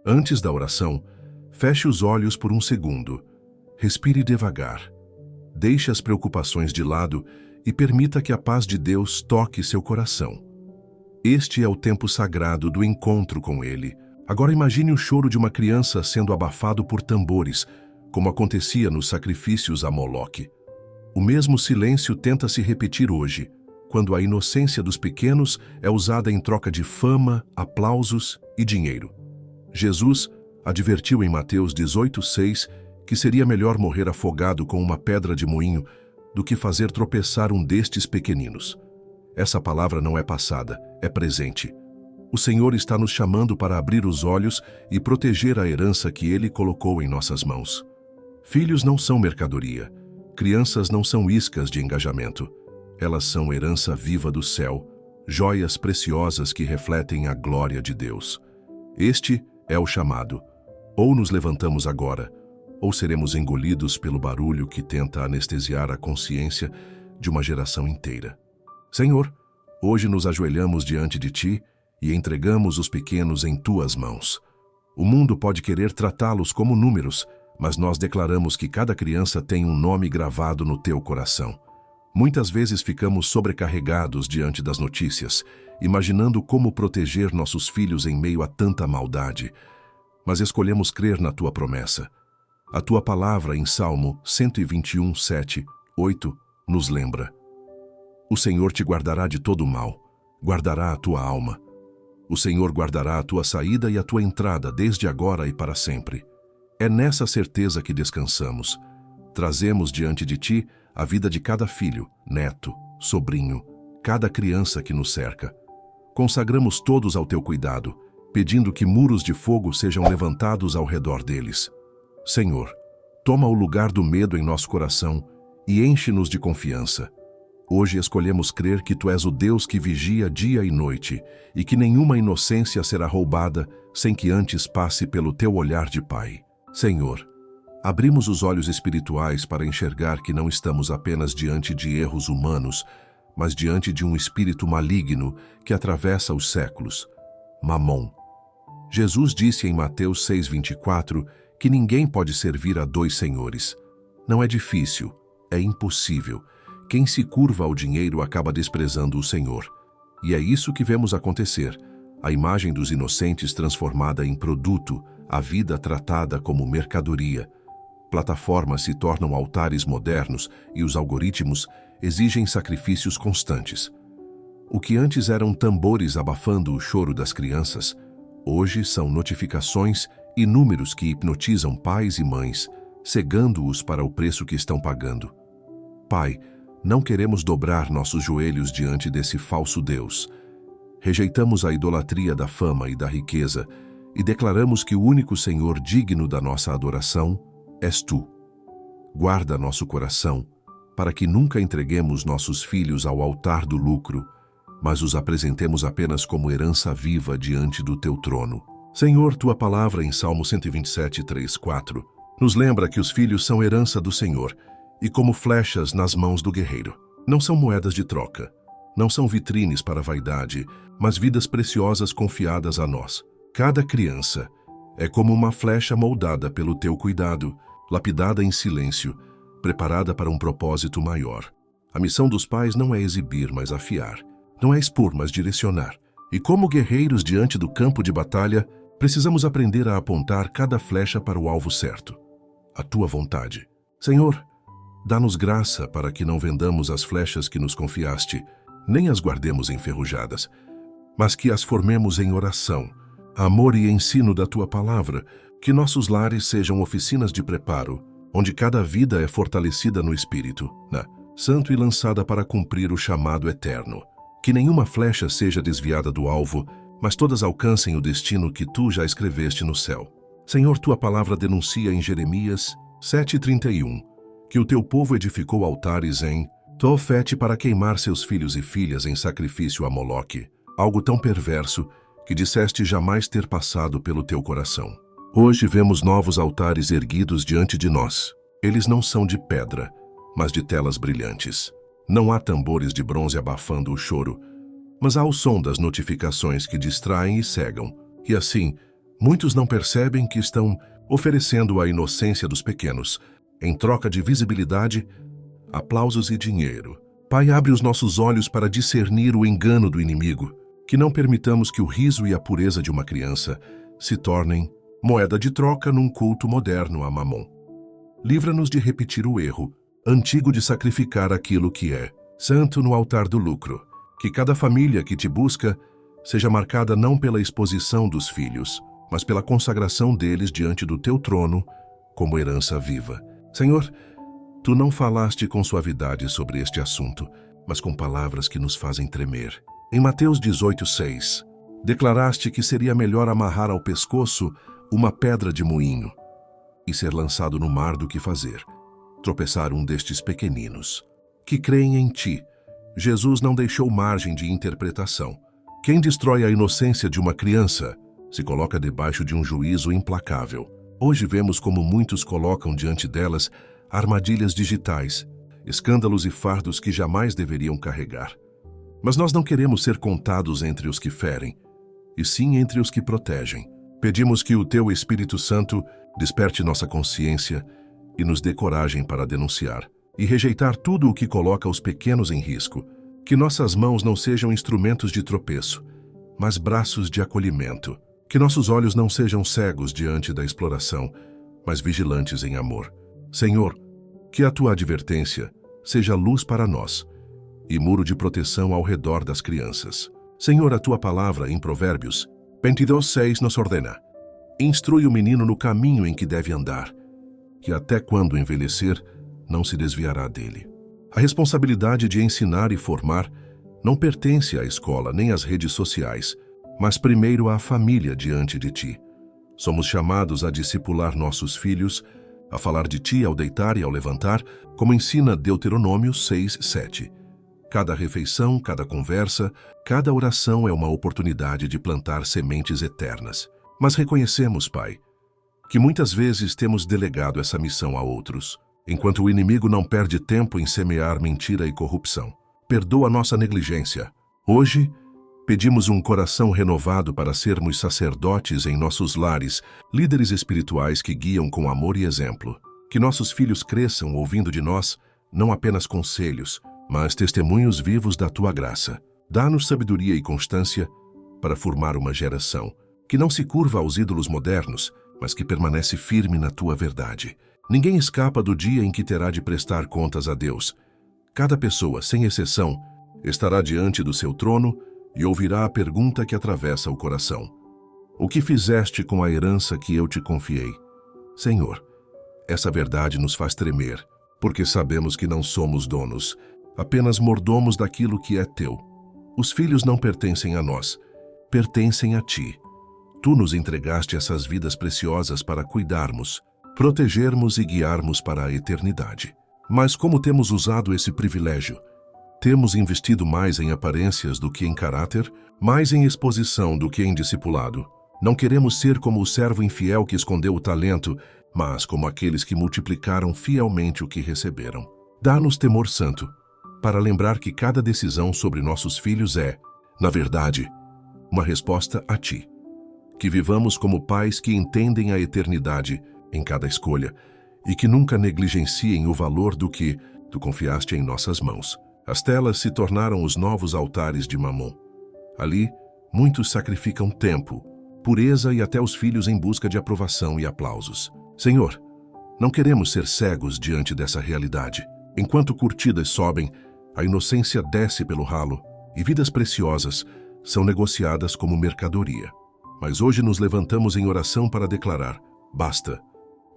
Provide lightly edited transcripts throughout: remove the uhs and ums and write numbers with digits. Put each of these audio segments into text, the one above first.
Antes da oração, feche os olhos por um segundo. Respire devagar. Deixe as preocupações de lado e permita que a paz de Deus toque seu coração. Este é o tempo sagrado do encontro com Ele. Agora imagine o choro de uma criança sendo abafado por tambores, como acontecia nos sacrifícios a Moloque. O mesmo silêncio tenta se repetir hoje, quando a inocência dos pequenos é usada em troca de fama, aplausos e dinheiro. Jesus advertiu em Mateus 18:6 que seria melhor morrer afogado com uma pedra de moinho do que fazer tropeçar um destes pequeninos. Essa palavra não é passada, é presente. O Senhor está nos chamando para abrir os olhos e proteger a herança que Ele colocou em nossas mãos. Filhos não são mercadoria. Crianças não são iscas de engajamento. Elas são herança viva do céu, joias preciosas que refletem a glória de Deus. Este é o chamado. Ou nos levantamos agora, ou seremos engolidos pelo barulho que tenta anestesiar a consciência de uma geração inteira. Senhor, hoje nos ajoelhamos diante de Ti e entregamos os pequenos em Tuas mãos. O mundo pode querer tratá-los como números, mas nós declaramos que cada criança tem um nome gravado no Teu coração. Muitas vezes ficamos sobrecarregados diante das notícias, imaginando como proteger nossos filhos em meio a tanta maldade, mas escolhemos crer na Tua promessa. A Tua palavra em Salmo 121, 7, 8 nos lembra: o Senhor te guardará de todo o mal, guardará a tua alma. O Senhor guardará a tua saída e a tua entrada desde agora e para sempre. É nessa certeza que descansamos. Trazemos diante de Ti a vida de cada filho, neto, sobrinho, cada criança que nos cerca. Consagramos todos ao Teu cuidado, pedindo que muros de fogo sejam levantados ao redor deles. Senhor, toma o lugar do medo em nosso coração e enche-nos de confiança. Hoje escolhemos crer que Tu és o Deus que vigia dia e noite e que nenhuma inocência será roubada sem que antes passe pelo Teu olhar de Pai. Senhor, abrimos os olhos espirituais para enxergar que não estamos apenas diante de erros humanos, mas diante de um espírito maligno que atravessa os séculos, Mamon. Jesus disse em Mateus 6:24 que ninguém pode servir a dois senhores. Não é difícil, é impossível. Quem se curva ao dinheiro acaba desprezando o Senhor. E é isso que vemos acontecer. A imagem dos inocentes transformada em produto, a vida tratada como mercadoria. Plataformas se tornam altares modernos e os algoritmos exigem sacrifícios constantes. O que antes eram tambores abafando o choro das crianças, hoje são notificações e números que hipnotizam pais e mães, cegando-os para o preço que estão pagando. Pai, não queremos dobrar nossos joelhos diante desse falso Deus. Rejeitamos a idolatria da fama e da riqueza e declaramos que o único Senhor digno da nossa adoração és Tu. Guarda nosso coração, para que nunca entreguemos nossos filhos ao altar do lucro, mas os apresentemos apenas como herança viva diante do Teu trono. Senhor, Tua palavra em Salmo 127, 3, 4, nos lembra que os filhos são herança do Senhor, e como flechas nas mãos do guerreiro. Não são moedas de troca, não são vitrines para a vaidade, mas vidas preciosas confiadas a nós. Cada criança é como uma flecha moldada pelo Teu cuidado, lapidada em silêncio, preparada para um propósito maior. A missão dos pais não é exibir, mas afiar. Não é expor, mas direcionar. E como guerreiros diante do campo de batalha, precisamos aprender a apontar cada flecha para o alvo certo. A Tua vontade. Senhor, dá-nos graça para que não vendamos as flechas que nos confiaste, nem as guardemos enferrujadas, mas que as formemos em oração, amor e ensino da Tua palavra, que nossos lares sejam oficinas de preparo, onde cada vida é fortalecida no Espírito, santo e lançada para cumprir o chamado eterno. Que nenhuma flecha seja desviada do alvo, mas todas alcancem o destino que Tu já escreveste no céu. Senhor, Tua palavra denuncia em Jeremias 7:31, que o Teu povo edificou altares em Tofete para queimar seus filhos e filhas em sacrifício a Moloque, algo tão perverso que disseste jamais ter passado pelo Teu coração. Hoje vemos novos altares erguidos diante de nós. Eles não são de pedra, mas de telas brilhantes. Não há tambores de bronze abafando o choro, mas há o som das notificações que distraem e cegam. E assim, Muitos não percebem que estão oferecendo a inocência dos pequenos, em troca de visibilidade, aplausos e dinheiro. Pai, abre os nossos olhos para discernir o engano do inimigo, que não permitamos que o riso e a pureza de uma criança se tornem moeda de troca num culto moderno a Mamon. Livra-nos de repetir o erro antigo de sacrificar aquilo que é santo no altar do lucro. Que cada família que te busca seja marcada não pela exposição dos filhos, mas pela consagração deles diante do teu trono como herança viva. Senhor, tu não falaste com suavidade sobre este assunto, mas com palavras que nos fazem tremer. Em Mateus 18:6, declaraste que seria melhor amarrar ao pescoço uma pedra de moinho e ser lançado no mar do que fazer tropeçar um destes pequeninos que creem em ti. Jesus não deixou margem de interpretação. Quem destrói a inocência de uma criança se coloca debaixo de um juízo implacável. Hoje vemos como muitos colocam diante delas armadilhas digitais, escândalos e fardos que jamais deveriam carregar. Mas nós não queremos ser contados entre os que ferem, e sim entre os que protegem. Pedimos que o teu Espírito Santo desperte nossa consciência e nos dê coragem para denunciar e rejeitar tudo o que coloca os pequenos em risco. Que nossas mãos não sejam instrumentos de tropeço, mas braços de acolhimento. Que nossos olhos não sejam cegos diante da exploração, mas vigilantes em amor. Senhor, que a tua advertência seja luz para nós e muro de proteção ao redor das crianças. Senhor, a tua palavra em Provérbios 22:6 nos ordena: instrui o menino no caminho em que deve andar, que até quando envelhecer, não se desviará dele. A responsabilidade de ensinar e formar não pertence à escola nem às redes sociais, mas primeiro à família diante de ti. Somos chamados a discipular nossos filhos, a falar de ti ao deitar e ao levantar, como ensina Deuteronômio 6:7. Cada refeição, cada conversa, cada oração é uma oportunidade de plantar sementes eternas. Mas reconhecemos, Pai, que muitas vezes temos delegado essa missão a outros, enquanto o inimigo não perde tempo em semear mentira e corrupção. Perdoa nossa negligência. Hoje, pedimos um coração renovado para sermos sacerdotes em nossos lares, líderes espirituais que guiam com amor e exemplo. Que nossos filhos cresçam ouvindo de nós, não apenas conselhos, mas testemunhos vivos da tua graça. Dá-nos sabedoria e constância para formar uma geração que não se curva aos ídolos modernos, mas que permanece firme na tua verdade. Ninguém escapa do dia em que terá de prestar contas a Deus. Cada pessoa, sem exceção, estará diante do seu trono e ouvirá a pergunta que atravessa o coração: o que fizeste com a herança que eu te confiei? Senhor, essa verdade nos faz tremer, porque sabemos que não somos donos, apenas mordomos daquilo que é teu. Os filhos não pertencem a nós, pertencem a ti. Tu nos entregaste essas vidas preciosas para cuidarmos, protegermos e guiarmos para a eternidade. Mas como temos usado esse privilégio? Temos investido mais em aparências do que em caráter, mais em exposição do que em discipulado. Não queremos ser como o servo infiel que escondeu o talento, mas como aqueles que multiplicaram fielmente o que receberam. Dá-nos temor santo, para lembrar que cada decisão sobre nossos filhos é, na verdade, uma resposta a ti. Que vivamos como pais que entendem a eternidade em cada escolha e que nunca negligenciem o valor do que tu confiaste em nossas mãos. As telas se tornaram os novos altares de Mamon. Ali, muitos sacrificam tempo, pureza e até os filhos em busca de aprovação e aplausos. Senhor, não queremos ser cegos diante dessa realidade. Enquanto curtidas sobem, a inocência desce pelo ralo e vidas preciosas são negociadas como mercadoria. Mas hoje nos levantamos em oração para declarar: basta.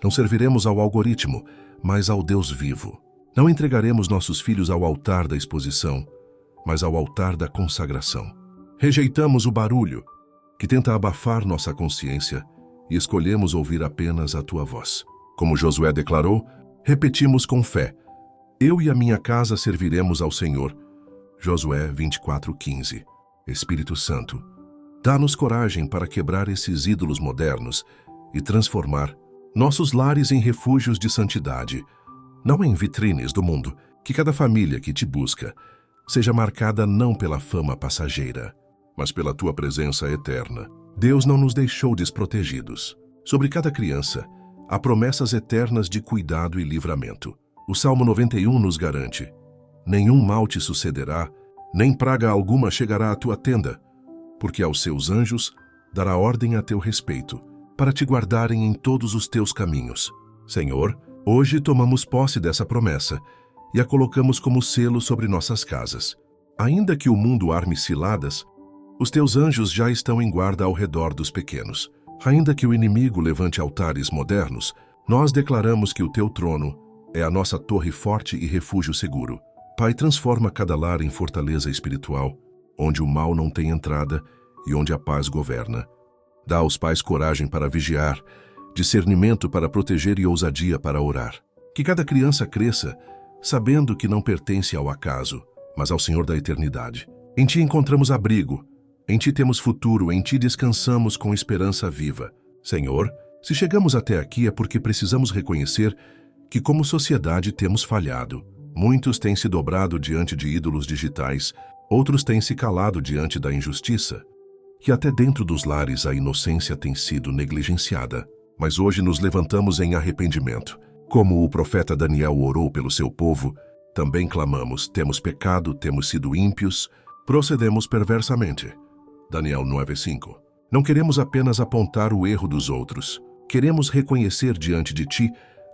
Não serviremos ao algoritmo, mas ao Deus vivo. Não entregaremos nossos filhos ao altar da exposição, mas ao altar da consagração. Rejeitamos o barulho que tenta abafar nossa consciência e escolhemos ouvir apenas a tua voz. Como Josué declarou, repetimos com fé: eu e a minha casa serviremos ao Senhor. Josué 24:15. Espírito Santo, dá-nos coragem para quebrar esses ídolos modernos e transformar nossos lares em refúgios de santidade, não em vitrines do mundo. Que cada família que te busca seja marcada não pela fama passageira, mas pela tua presença eterna. Deus não nos deixou desprotegidos. Sobre cada criança, há promessas eternas de cuidado e livramento. O Salmo 91 nos garante: nenhum mal te sucederá, nem praga alguma chegará à tua tenda, porque aos seus anjos dará ordem a teu respeito, para te guardarem em todos os teus caminhos. Senhor, hoje tomamos posse dessa promessa e a colocamos como selo sobre nossas casas. Ainda que o mundo arme ciladas, os teus anjos já estão em guarda ao redor dos pequenos. Ainda que o inimigo levante altares modernos, nós declaramos que o teu trono é a nossa torre forte e refúgio seguro. Pai, transforma cada lar em fortaleza espiritual, onde o mal não tem entrada e onde a paz governa. Dá aos pais coragem para vigiar, discernimento para proteger e ousadia para orar. Que cada criança cresça, sabendo que não pertence ao acaso, mas ao Senhor da eternidade. Em Ti encontramos abrigo, em Ti temos futuro, em Ti descansamos com esperança viva. Senhor, se chegamos até aqui é porque precisamos reconhecer que como sociedade temos falhado. Muitos têm se dobrado diante de ídolos digitais, outros têm se calado diante da injustiça, que até dentro dos lares a inocência tem sido negligenciada. Mas hoje nos levantamos em arrependimento. Como o profeta Daniel orou pelo seu povo, também clamamos: temos pecado, temos sido ímpios, procedemos perversamente. Daniel 9:5. Não queremos apenas apontar o erro dos outros, queremos reconhecer diante de Ti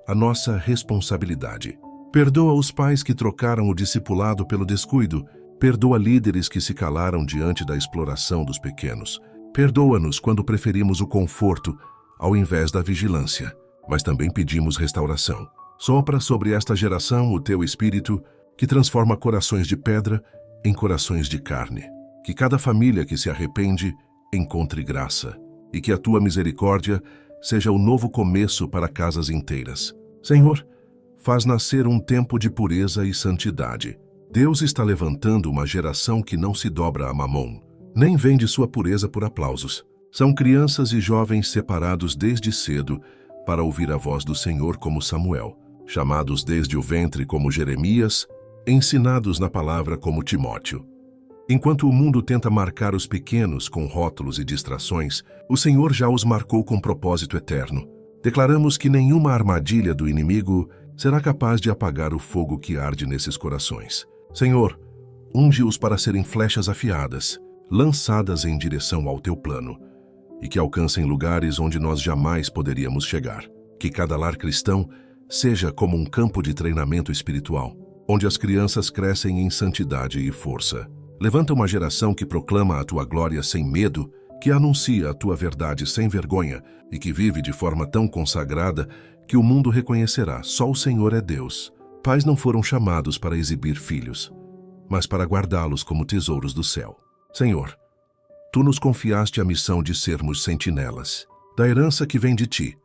a nossa responsabilidade. Perdoa os pais que trocaram o discipulado pelo descuido, perdoa líderes que se calaram diante da exploração dos pequenos. Perdoa-nos quando preferimos o conforto ao invés da vigilância, mas também pedimos restauração. Sopra sobre esta geração o Teu Espírito, que transforma corações de pedra em corações de carne. Que cada família que se arrepende encontre graça, e que a Tua misericórdia seja o novo começo para casas inteiras. Senhor, faz nascer um tempo de pureza e santidade. Deus está levantando uma geração que não se dobra a Mamon, nem vende sua pureza por aplausos. São crianças e jovens separados desde cedo para ouvir a voz do Senhor como Samuel, chamados desde o ventre como Jeremias, ensinados na palavra como Timóteo. Enquanto o mundo tenta marcar os pequenos com rótulos e distrações, o Senhor já os marcou com propósito eterno. Declaramos que nenhuma armadilha do inimigo será capaz de apagar o fogo que arde nesses corações. Senhor, unge-os para serem flechas afiadas, lançadas em direção ao Teu plano, e que alcancem lugares onde nós jamais poderíamos chegar. Que cada lar cristão seja como um campo de treinamento espiritual, onde as crianças crescem em santidade e força. Levanta uma geração que proclama a Tua glória sem medo, que anuncia a Tua verdade sem vergonha e que vive de forma tão consagrada que o mundo reconhecerá: só o Senhor é Deus. Pais não foram chamados para exibir filhos, mas para guardá-los como tesouros do céu. Senhor, Tu nos confiaste a missão de sermos sentinelas da herança que vem de Ti.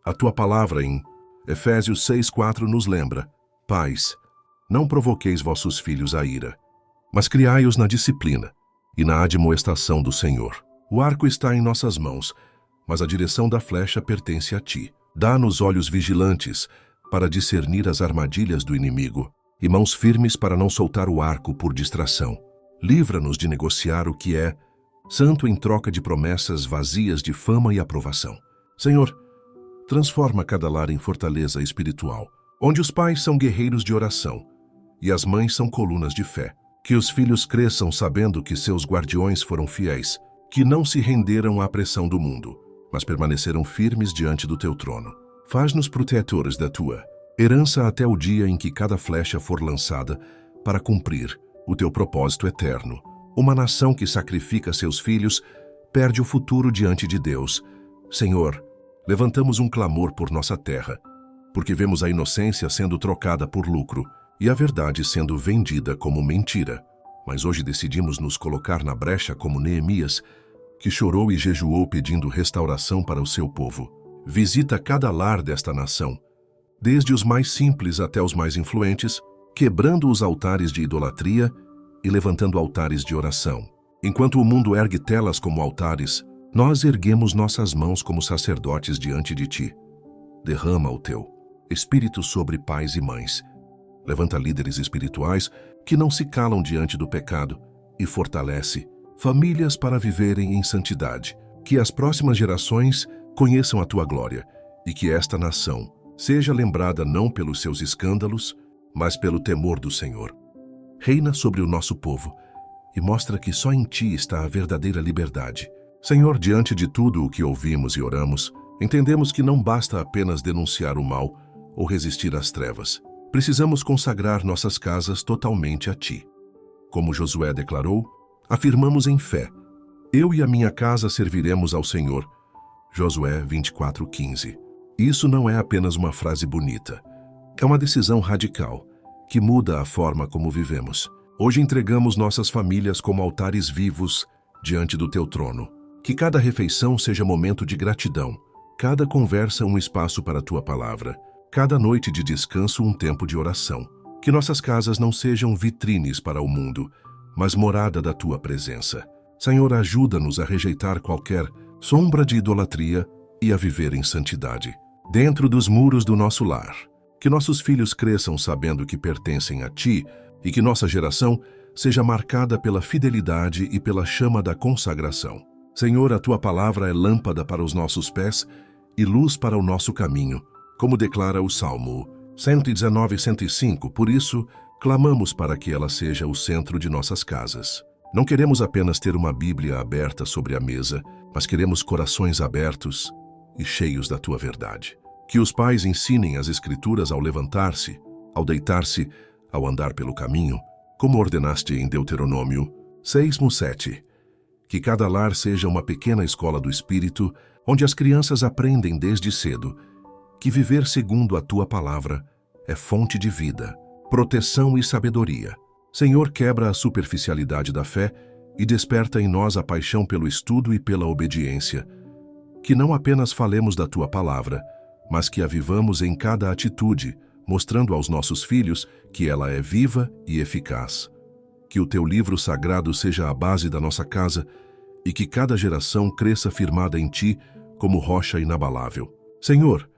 A Tua palavra em Efésios 6:4 nos lembra: Pais, não provoqueis vossos filhos à ira, mas criai-os na disciplina e na admoestação do Senhor. O arco está em nossas mãos, mas a direção da flecha pertence a Ti. Dá-nos olhos vigilantes para discernir as armadilhas do inimigo e mãos firmes para não soltar o arco por distração. Livra-nos de negociar o que é santo em troca de promessas vazias de fama e aprovação. Senhor, transforma cada lar em fortaleza espiritual, onde os pais são guerreiros de oração e as mães são colunas de fé. Que os filhos cresçam sabendo que seus guardiões foram fiéis, que não se renderam à pressão do mundo, mas permaneceram firmes diante do Teu trono. Faz-nos protetores da Tua herança até o dia em que cada flecha for lançada para cumprir o Teu propósito eterno. Uma nação que sacrifica seus filhos perde o futuro diante de Deus. Senhor, levantamos um clamor por nossa terra, porque vemos a inocência sendo trocada por lucro e a verdade sendo vendida como mentira. Mas hoje decidimos nos colocar na brecha como Neemias, que chorou e jejuou pedindo restauração para o seu povo. Visita cada lar desta nação, desde os mais simples até os mais influentes, quebrando os altares de idolatria e levantando altares de oração. Enquanto o mundo ergue telas como altares, nós erguemos nossas mãos como sacerdotes diante de Ti. Derrama o Teu Espírito sobre pais e mães. Levanta líderes espirituais que não se calam diante do pecado e fortalece famílias para viverem em santidade. Que as próximas gerações conheçam a tua glória e que esta nação seja lembrada não pelos seus escândalos, mas pelo temor do Senhor. Reina sobre o nosso povo e mostra que só em ti está a verdadeira liberdade. Senhor, diante de tudo o que ouvimos e oramos, entendemos que não basta apenas denunciar o mal ou resistir às trevas. Precisamos consagrar nossas casas totalmente a ti. Como Josué declarou, afirmamos em fé: eu e a minha casa serviremos ao Senhor. Josué 24:15. Isso não é apenas uma frase bonita. É uma decisão radical, que muda a forma como vivemos. Hoje entregamos nossas famílias como altares vivos diante do teu trono. Que cada refeição seja momento de gratidão, cada conversa um espaço para a tua palavra, cada noite de descanso um tempo de oração. Que nossas casas não sejam vitrines para o mundo, mas morada da tua presença. Senhor, ajuda-nos a rejeitar qualquer sombra de idolatria e a viver em santidade. Dentro dos muros do nosso lar, que nossos filhos cresçam sabendo que pertencem a ti e que nossa geração seja marcada pela fidelidade e pela chama da consagração. Senhor, a tua palavra é lâmpada para os nossos pés e luz para o nosso caminho, como declara o Salmo 119:105. Por isso, clamamos para que ela seja o centro de nossas casas. Não queremos apenas ter uma Bíblia aberta sobre a mesa, mas queremos corações abertos e cheios da tua verdade. Que os pais ensinem as Escrituras ao levantar-se, ao deitar-se, ao andar pelo caminho, como ordenaste em Deuteronômio 6:7. Que cada lar seja uma pequena escola do Espírito, onde as crianças aprendem desde cedo que viver segundo a tua palavra é fonte de vida, proteção e sabedoria. Senhor, quebra a superficialidade da fé e desperta em nós a paixão pelo estudo e pela obediência. Que não apenas falemos da tua palavra, mas que a vivamos em cada atitude, mostrando aos nossos filhos que ela é viva e eficaz. Que o teu livro sagrado seja a base da nossa casa e que cada geração cresça firmada em ti como rocha inabalável. Senhor,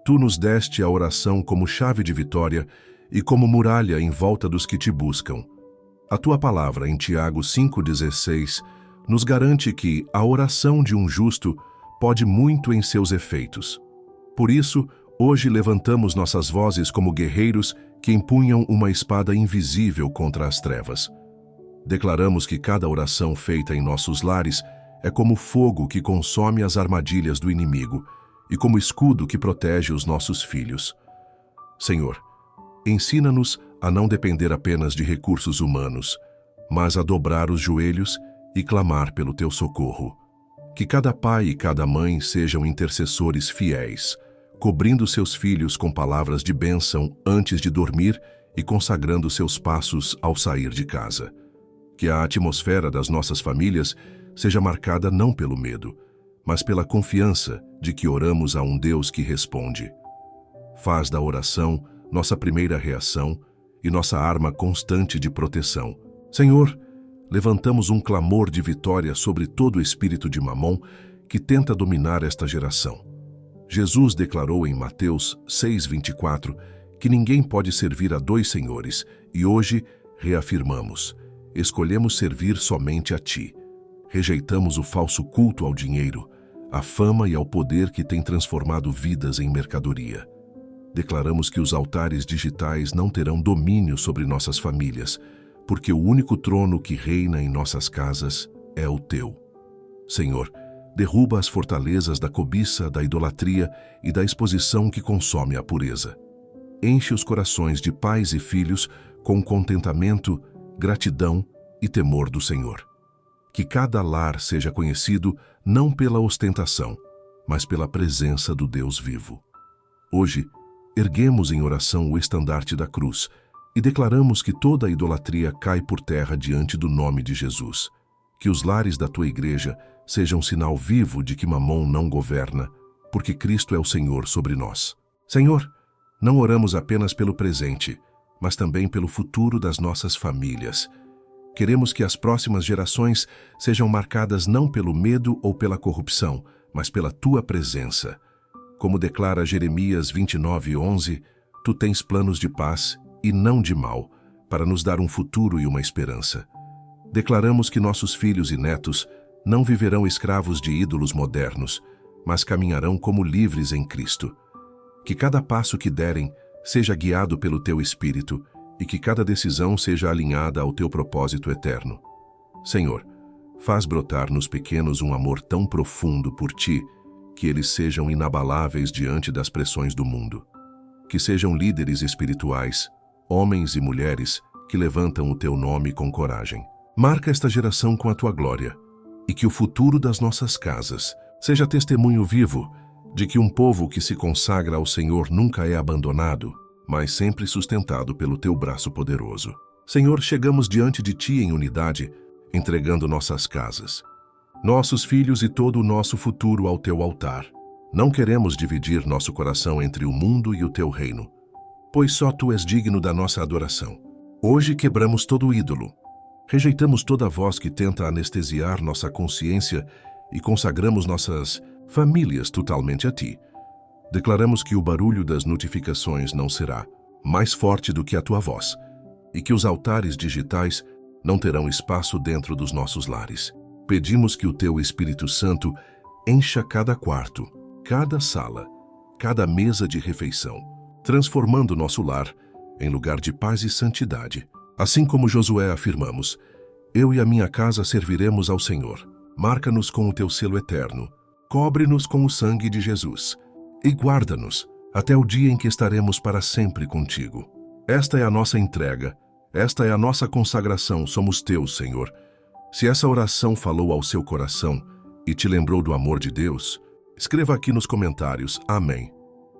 tu nos deste a oração como chave de vitória e como muralha em volta dos que te buscam. A tua palavra em Tiago 5:16 nos garante que a oração de um justo pode muito em seus efeitos. Por isso, hoje levantamos nossas vozes como guerreiros que empunham uma espada invisível contra as trevas. Declaramos que cada oração feita em nossos lares é como fogo que consome as armadilhas do inimigo e como escudo que protege os nossos filhos. Senhor, ensina-nos a não depender apenas de recursos humanos, mas a dobrar os joelhos e clamar pelo teu socorro. Que cada pai e cada mãe sejam intercessores fiéis, cobrindo seus filhos com palavras de bênção antes de dormir e consagrando seus passos ao sair de casa. Que a atmosfera das nossas famílias seja marcada não pelo medo, mas pela confiança de que oramos a um Deus que responde. Faz da oração nossa primeira reação e nossa arma constante de proteção. Senhor, levantamos um clamor de vitória sobre todo espírito de Mamon que tenta dominar esta geração. Jesus declarou em Mateus 6:24 que ninguém pode servir a dois senhores e hoje reafirmamos: escolhemos servir somente a ti. Rejeitamos o falso culto ao dinheiro, à fama e ao poder que tem transformado vidas em mercadoria. Declaramos que os altares digitais não terão domínio sobre nossas famílias, porque o único trono que reina em nossas casas é o teu. Senhor, derruba as fortalezas da cobiça, da idolatria e da exposição que consome a pureza. Enche os corações de pais e filhos com contentamento, gratidão e temor do Senhor. Que cada lar seja conhecido não pela ostentação, mas pela presença do Deus vivo. Hoje, erguemos em oração o estandarte da cruz e declaramos que toda a idolatria cai por terra diante do nome de Jesus. Que os lares da tua igreja sejam sinal vivo de que Mamon não governa, porque Cristo é o Senhor sobre nós. Senhor, não oramos apenas pelo presente, mas também pelo futuro das nossas famílias. Queremos que as próximas gerações sejam marcadas não pelo medo ou pela corrupção, mas pela tua presença. Como declara Jeremias 29:11, tu tens planos de paz e não de mal, para nos dar um futuro e uma esperança. Declaramos que nossos filhos e netos Não viverão escravos de ídolos modernos, mas caminharão como livres em Cristo. Que cada passo que derem seja guiado pelo teu Espírito e que cada decisão seja alinhada ao teu propósito eterno. Senhor, faz brotar nos pequenos um amor tão profundo por ti que eles sejam inabaláveis diante das pressões do mundo. Que sejam líderes espirituais, homens e mulheres que levantam o teu nome com coragem. Marca esta geração com a tua glória e que o futuro das nossas casas seja testemunho vivo de que um povo que se consagra ao Senhor nunca é abandonado, mas sempre sustentado pelo teu braço poderoso. Senhor, chegamos diante de ti em unidade, entregando nossas casas, nossos filhos e todo o nosso futuro ao teu altar. Não queremos dividir nosso coração entre o mundo e o teu reino, pois só tu és digno da nossa adoração. Hoje quebramos todo ídolo, rejeitamos toda voz que tenta anestesiar nossa consciência e consagramos nossas famílias totalmente a ti. Declaramos que o barulho das notificações não será mais forte do que a tua voz e que os altares digitais não terão espaço dentro dos nossos lares. Pedimos que o teu Espírito Santo encha cada quarto, cada sala, cada mesa de refeição, transformando nosso lar em lugar de paz e santidade. Assim como Josué afirmamos, eu e a minha casa serviremos ao Senhor. Marca-nos com o teu selo eterno, cobre-nos com o sangue de Jesus e guarda-nos até o dia em que estaremos para sempre contigo. Esta é a nossa entrega, esta é a nossa consagração, somos teus, Senhor. Se essa oração falou ao seu coração e te lembrou do amor de Deus, escreva aqui nos comentários, amém.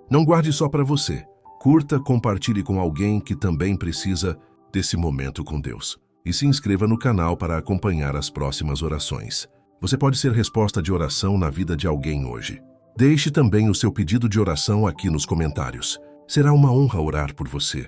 Não guarde só para você, curta, compartilhe com alguém que também precisa desse momento com Deus. E se inscreva no canal para acompanhar as próximas orações. Você pode ser resposta de oração na vida de alguém hoje. Deixe também o seu pedido de oração aqui nos comentários. Será uma honra orar por você.